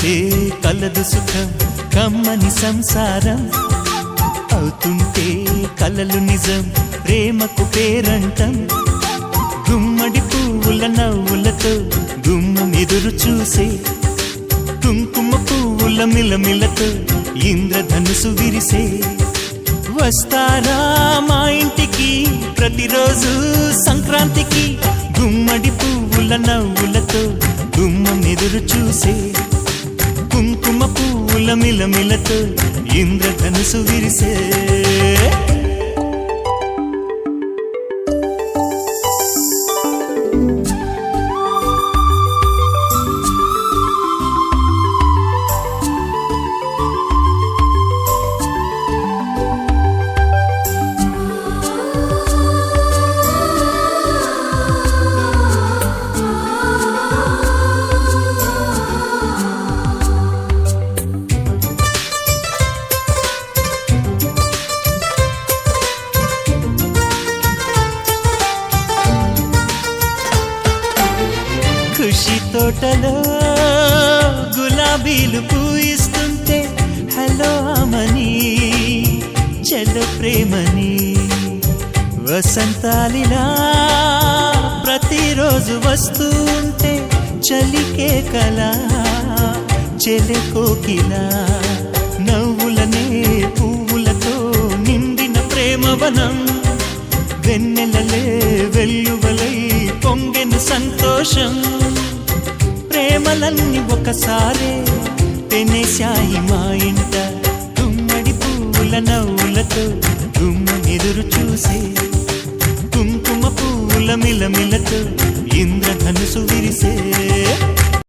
కలిస్తే కలదు సుఖం కమ్మని సంసారం అవుతుంటే కలలు నిజం ప్రేమకు పేరంటం గుమ్మడి పువ్వుల నవ్వులతో గుమ్మం ఎదురు చూసే కుంకుమ పువ్వుల మిలమిలతో ఇంద్రధనుసు విరిసే వస్తారా మా ఇంటికి ప్రతిరోజు సంక్రాంతికి గుమ్మడి పువ్వుల నవ్వులతో గుమ్మం ఎదురు చూసే కుంకుమ పువ్వుల మిలమిలతో ఇంద్రధనుసు విరిసే ఖుషి తోటలో గులాబీలు పూయిస్తుంటే హలో అమని చెల్ల ప్రేమని వసంతాలిలా ప్రతిరోజు వస్తూ ఉంటే చలికే కలా చెలె కోకిలా నవ్వులనే పువ్వులతో నిండిన ప్రేమవనం వెన్నెలలే వెల్లువలై పొంగెను సంతోషం ప్రేమలన్నీ ఒకసారే తెనేశాయి మా ఇంట గుమ్మడి పువ్వుల నవ్వులతో గుమ్మెదురు చూసే కుంకుమ పువ్వుల మిలమిలతో ఇంద్రధనుసు విరిసే